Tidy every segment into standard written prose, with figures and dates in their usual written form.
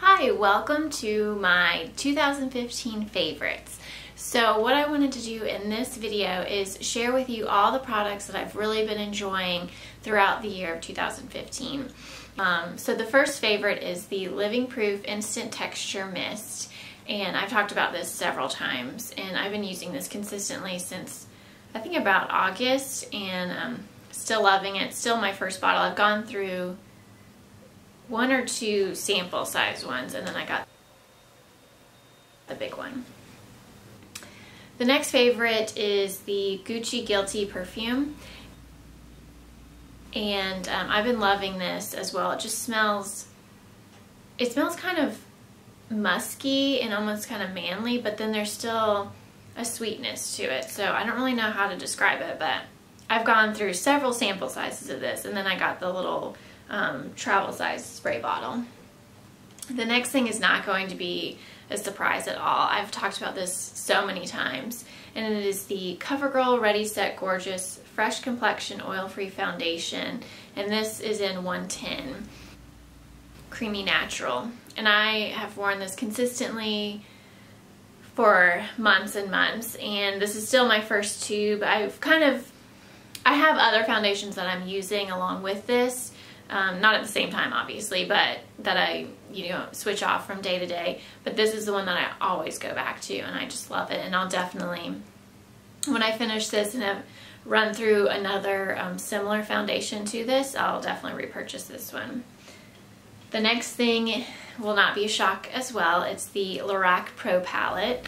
Hi, welcome to my 2015 favorites. So what I wanted to do in this video is share with you all the products that I've really been enjoying throughout the year of 2015. So the first favorite is the Living Proof Instant Texture Mist, and I've talked about this several times, and I've been using this consistently since I think about August, and still loving it. Still my first bottle. I've gone through one or two sample size ones, and then I got the big one. The next favorite is the Gucci Guilty perfume, and I've been loving this as well. It just smells, it smells kind of musky and almost kind of manly, but then there's still a sweetness to it. So I don't really know how to describe it, but I've gone through several sample sizes of this, and then I got the little travel size spray bottle. The next thing is not going to be a surprise at all. I've talked about this so many times, and it is the CoverGirl Ready Set Gorgeous Fresh Complexion Oil-Free Foundation, and this is in 110 Creamy Natural, and I have worn this consistently for months and months, and this is still my first tube. I have other foundations that I'm using along with this, not at the same time obviously, but that I switch off from day to day, but this is the one that I always go back to, and I just love it. And I'll definitely, when I finish this and have run through another similar foundation to this, I'll definitely repurchase this one. The next thing will not be a shock as well. It's the Lorac Pro palette,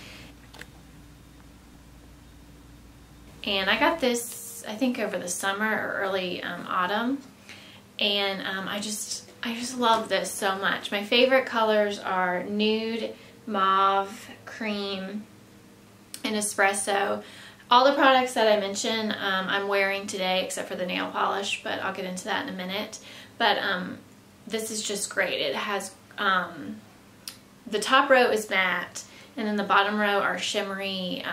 and I got this I think over the summer or early autumn, and I just love this so much. My favorite colors are nude, mauve, cream, and espresso. All the products that I mentioned I'm wearing today except for the nail polish, but I'll get into that in a minute. But this is just great. It has the top row is matte, and then the bottom row are shimmery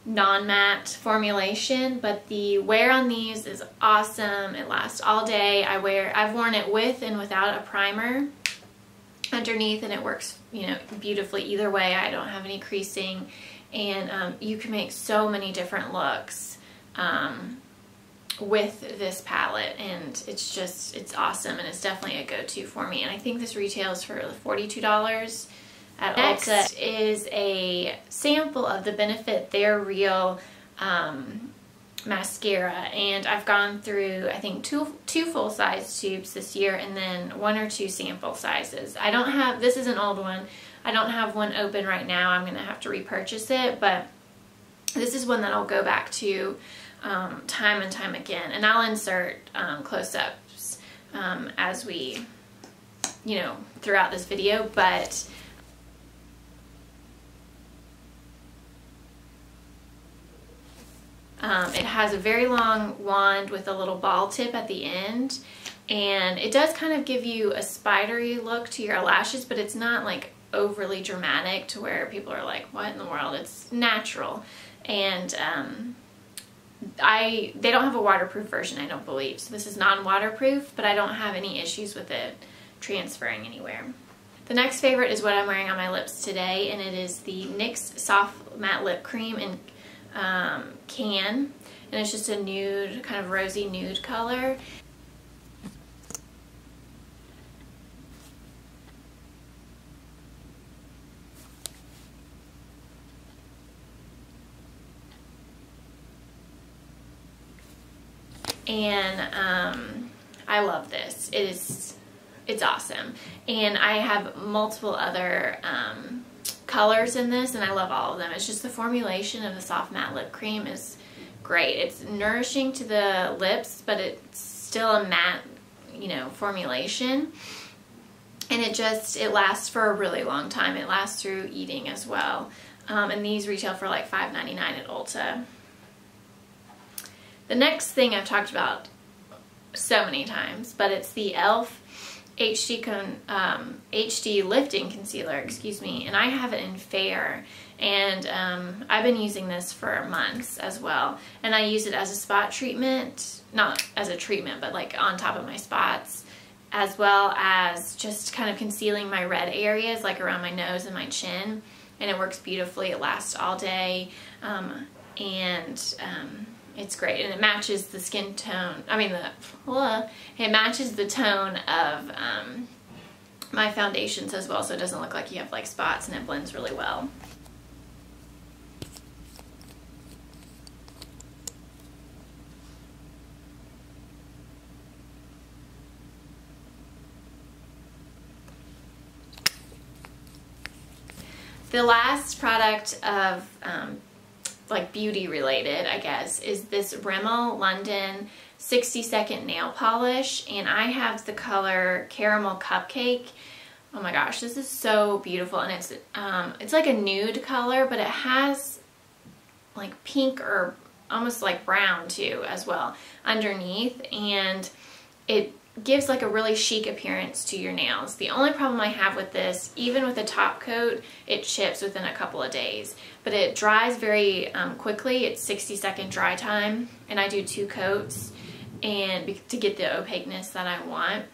non-matte formulation, but the wear on these is awesome. It lasts all day. I've worn it with and without a primer underneath, and it works beautifully either way. I don't have any creasing, and you can make so many different looks with this palette, and it's awesome, and it's definitely a go-to for me. And I think this retails for $42 at Ulta. Next is a sample of the Benefit They're Real mascara, and I've gone through I think two full-size tubes this year, and then one or two sample sizes. I don't have, this is an old one, I don't have one open right now. I'm gonna have to repurchase it, but this is one that I'll go back to time and time again, and I'll insert close-ups as we throughout this video. But it has a very long wand with a little ball tip at the end, and it does kind of give you a spidery look to your lashes, but it's not like overly dramatic to where people are like, what in the world? It's natural. And they don't have a waterproof version, I don't believe, so this is non-waterproof, but I don't have any issues with it transferring anywhere. The next favorite is what I'm wearing on my lips today, and it is the NYX Soft Matte Lip Cream in can, and it's just a nude, kind of rosy nude color. And I love this. It's awesome, and I have multiple other colors in this, and I love all of them. It's just the formulation of the soft matte lip cream is great. It's nourishing to the lips, but it's still a matte formulation, and it lasts for a really long time. It lasts through eating as well, and these retail for like $5.99 at Ulta. The next thing I've talked about so many times, but it's the e.l.f. HD Lifting Concealer, and I have it in Fair, and I've been using this for months as well, and I use it as a spot treatment, not as a treatment, but like on top of my spots, as well as just kind of concealing my red areas like around my nose and my chin, and it works beautifully. It lasts all day, it's great, and it matches the skin tone. It matches the tone of my foundations as well, so it doesn't look like you have like spots, and it blends really well. The last product of like beauty related, I guess, is this Rimmel London 60-second nail polish, and I have the color Caramel Cupcake. Oh my gosh, this is so beautiful, and it's like a nude color, but it has like pink or almost like brown too as well underneath, and it gives like a really chic appearance to your nails. The only problem I have with this, even with a top coat, it chips within a couple of days, but it dries very quickly. It's 60-second dry time, and I do 2 coats and to get the opaqueness that I want.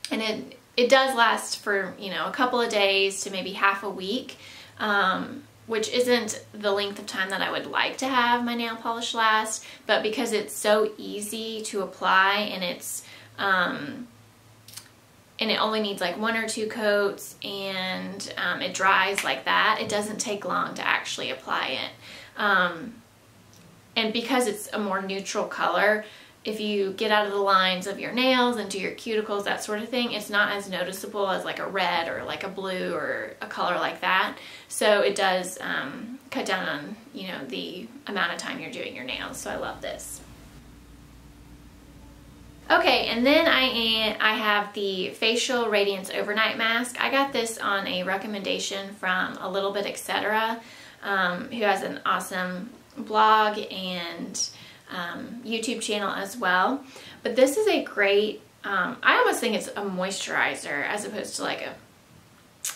And it does last for, you know, a couple of days to maybe half a week, which isn't the length of time that I would like to have my nail polish last, but because it's so easy to apply, and and it only needs like 1 or 2 coats, and it dries like that, it doesn't take long to actually apply it. And because it's a more neutral color, if you get out of the lines of your nails and do your cuticles, that sort of thing, it's not as noticeable as like a red or like a blue or a color like that. So it does cut down on, you know, the amount of time you're doing your nails. So I love this. Okay, and then I have the Facial Radiance Overnight Mask. I got this on a recommendation from A Little Bit Etc., who has an awesome blog and YouTube channel as well. But this is a great, I almost think it's a moisturizer as opposed to like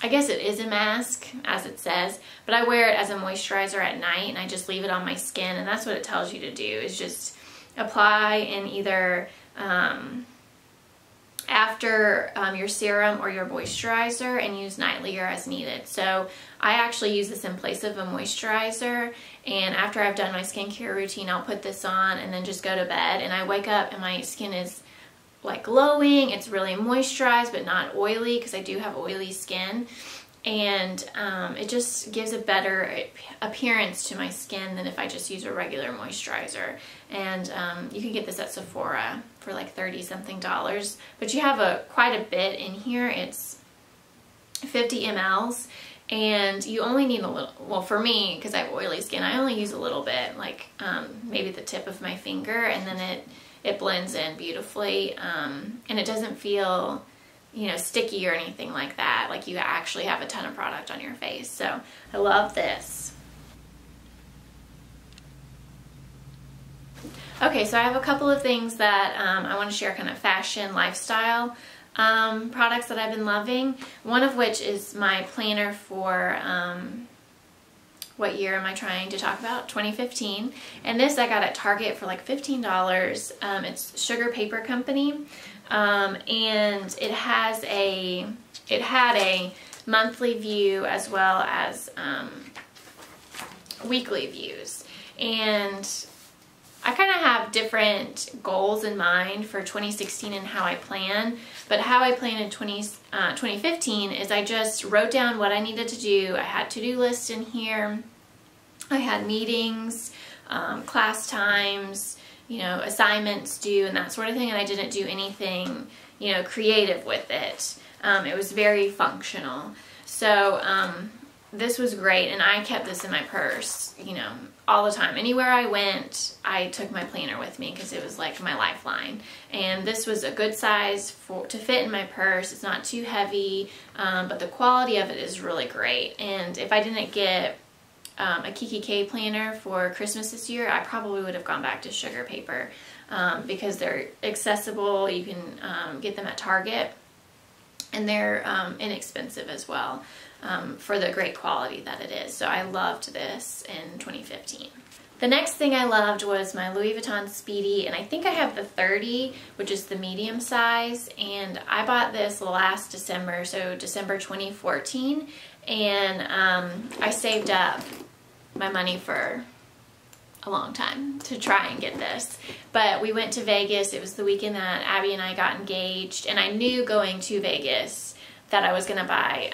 I guess it is a mask, as it says, but I wear it as a moisturizer at night, and I just leave it on my skin, and that's what it tells you to do, is just apply in either after your serum or your moisturizer, and use nightly or as needed. So I actually use this in place of a moisturizer, and after I've done my skincare routine, I'll put this on and then just go to bed, and I wake up and my skin is like glowing. It's really moisturized but not oily, because I do have oily skin, and it just gives a better appearance to my skin than if I just use a regular moisturizer. And you can get this at Sephora for like $30-something, but you have quite a bit in here. It's 50 mLs, and you only need a little. Well, for me, because I have oily skin, I only use a little bit, like maybe the tip of my finger, and then it blends in beautifully, and it doesn't feel, you know, sticky or anything like that. Like you actually have a ton of product on your face. So I love this. Okay, so I have a couple of things that I want to share, kind of fashion, lifestyle products that I've been loving. One of which is my planner for, what year am I trying to talk about? 2015. And this I got at Target for like $15. It's Sugar Paper Company. And it had a monthly view as well as weekly views, and I kind of have different goals in mind for 2016 and how I plan, but how I plan in 2015 is I just wrote down what I needed to do. I had to-do lists in here, I had meetings, class times, you know, assignments due and that sort of thing, and I didn't do anything, you know, creative with it. It was very functional. So this was great, and I kept this in my purse, you know, all the time. Anywhere I went, I took my planner with me because it was like my lifeline. And this was a good size to fit in my purse. It's not too heavy, but the quality of it is really great. And if I didn't get a Kiki K planner for Christmas this year, I probably would have gone back to Sugar Paper because they're accessible. You can get them at Target, and they're inexpensive as well for the great quality that it is. So I loved this in 2015. The next thing I loved was my Louis Vuitton Speedy, and I think I have the 30, which is the medium size, and I bought this last December, so December 2014, and I saved up my money for a long time to try and get this. But we went to Vegas. It was the weekend that Abby and I got engaged, and I knew going to Vegas that I was going to buy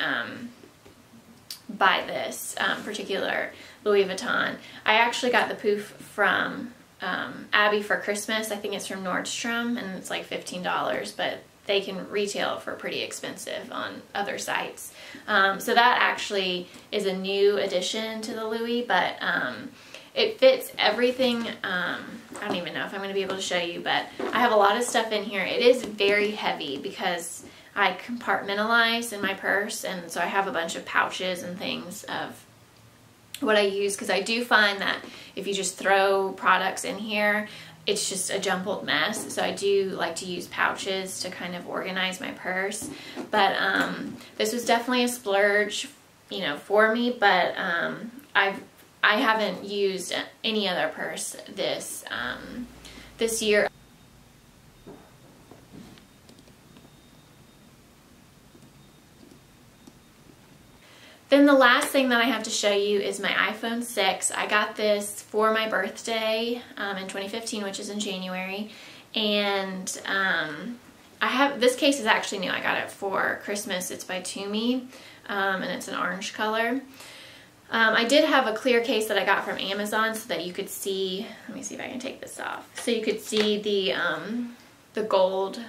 this particular Louis Vuitton. I actually got the poof from Abby for Christmas. I think it's from Nordstrom, and it's like $15, but they can retail for pretty expensive on other sites. So that actually is a new addition to the Louis, but it fits everything. I don't even know if I'm going to be able to show you, but I have a lot of stuff in here. It is very heavy because I compartmentalize in my purse, and so I have a bunch of pouches and things of what I use, because I do find that if you just throw products in here, it's just a jumbled mess. So I do like to use pouches to kind of organize my purse. But this was definitely a splurge, you know, for me, but I haven't used any other purse this year. Then the last thing that I have to show you is my iPhone 6. I got this for my birthday in 2015, which is in January. And this case is actually new. I got it for Christmas. It's by Toomey, and it's an orange color. I did have a clear case that I got from Amazon so that you could see, let me see if I can take this off, so you could see the gold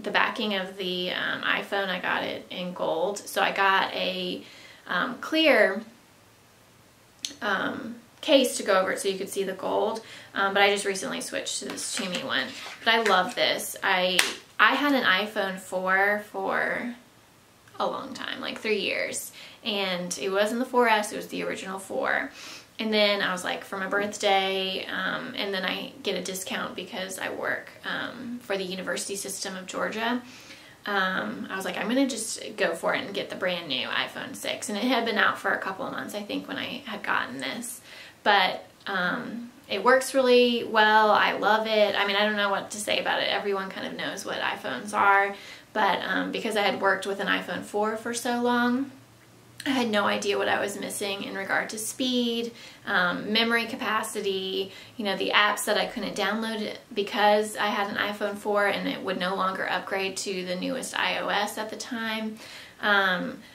the backing of the iPhone. I got it in gold, so I got a clear case to go over it so you could see the gold, but I just recently switched to this Toomey one. But I love this. I had an iPhone 4 for a long time, like 3 years, and it wasn't the 4S, it was the original 4. And then I was like, for my birthday, and then I get a discount because I work for the University System of Georgia. I was like, I'm going to just go for it and get the brand new iPhone 6. And it had been out for a couple of months, I think, when I had gotten this. But it works really well. I love it. I mean, I don't know what to say about it. Everyone kind of knows what iPhones are. But because I had worked with an iPhone 4 for so long, I had no idea what I was missing in regard to speed, memory capacity, you know, the apps that I couldn't download because I had an iPhone 4 and it would no longer upgrade to the newest iOS at the time.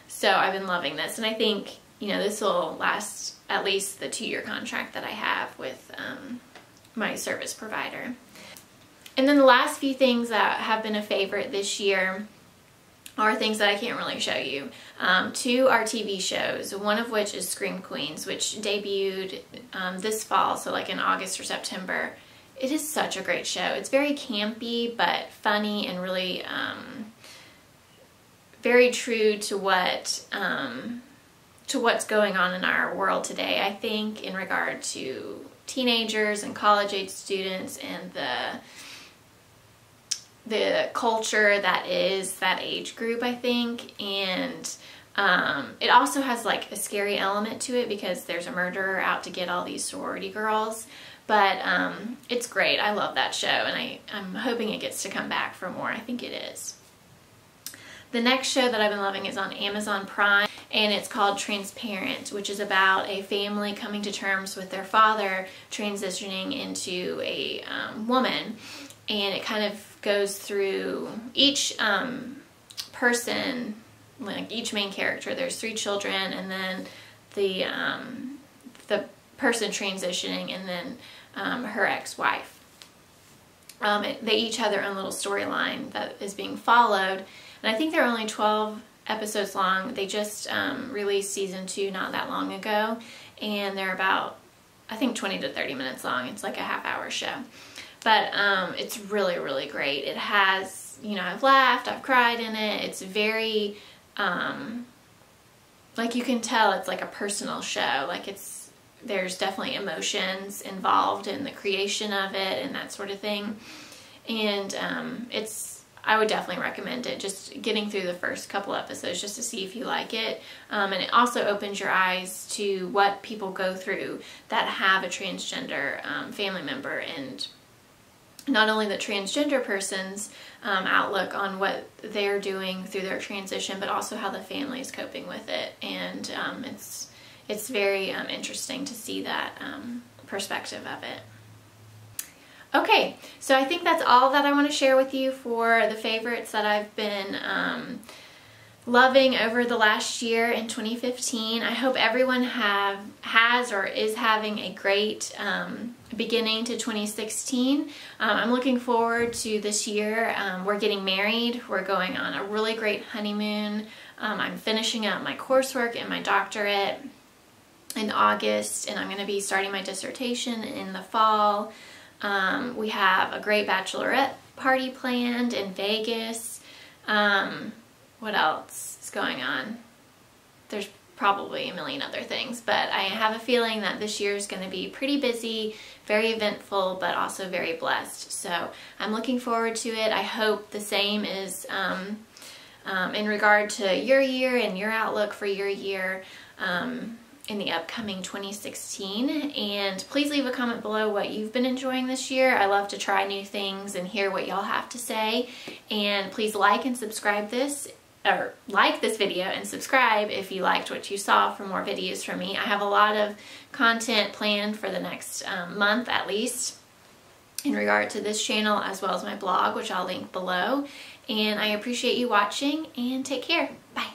So I've been loving this, and I think, you know, this will last at least the 2-year contract that I have with my service provider. And then the last few things that have been a favorite this year are things that I can't really show you. 2 are TV shows, one of which is Scream Queens, which debuted this fall, so like in August or September. It is such a great show. It's very campy, but funny, and really very true to what's going on in our world today, I think, in regard to teenagers and college-age students and the culture that is that age group, I think. And it also has like a scary element to it because there's a murderer out to get all these sorority girls. But it's great. I love that show, and I'm hoping it gets to come back for more. I think it is. The next show that I've been loving is on Amazon Prime, and it's called Transparent, which is about a family coming to terms with their father transitioning into a woman. And it kind of goes through each person, like each main character. There's 3 children, and then the person transitioning, and then her ex-wife. They each have their own little storyline that is being followed, and I think they're only 12 episodes long. They just released season 2 not that long ago, and they're about, I think, 20 to 30 minutes long. It's like a half-hour show. But it's really, really great. It has, you know, I've laughed, I've cried in it. It's very, like, you can tell it's like a personal show. Like, there's definitely emotions involved in the creation of it and that sort of thing. And I would definitely recommend it, just getting through the first couple episodes just to see if you like it. And it also opens your eyes to what people go through that have a transgender family member, and not only the transgender person's outlook on what they're doing through their transition, but also how the family is coping with it. And it's very interesting to see that perspective of it. Okay, so I think that's all that I want to share with you for the favorites that I've been loving over the last year in 2015. I hope everyone has or is having a great beginning to 2016. I'm looking forward to this year. We're getting married. We're going on a really great honeymoon. I'm finishing up my coursework and my doctorate in August, and I'm going to be starting my dissertation in the fall. We have a great bachelorette party planned in Vegas. What else is going on? There's probably a million other things, but I have a feeling that this year is going to be pretty busy, very eventful, but also very blessed. So I'm looking forward to it. I hope the same is in regard to your year and your outlook for your year in the upcoming 2016. And please leave a comment below what you've been enjoying this year. I love to try new things and hear what y'all have to say. And please like and subscribe this, or like this video and subscribe if you liked what you saw for more videos from me. I have a lot of content planned for the next month at least in regard to this channel, as well as my blog, which I'll link below. And I appreciate you watching, and take care. Bye.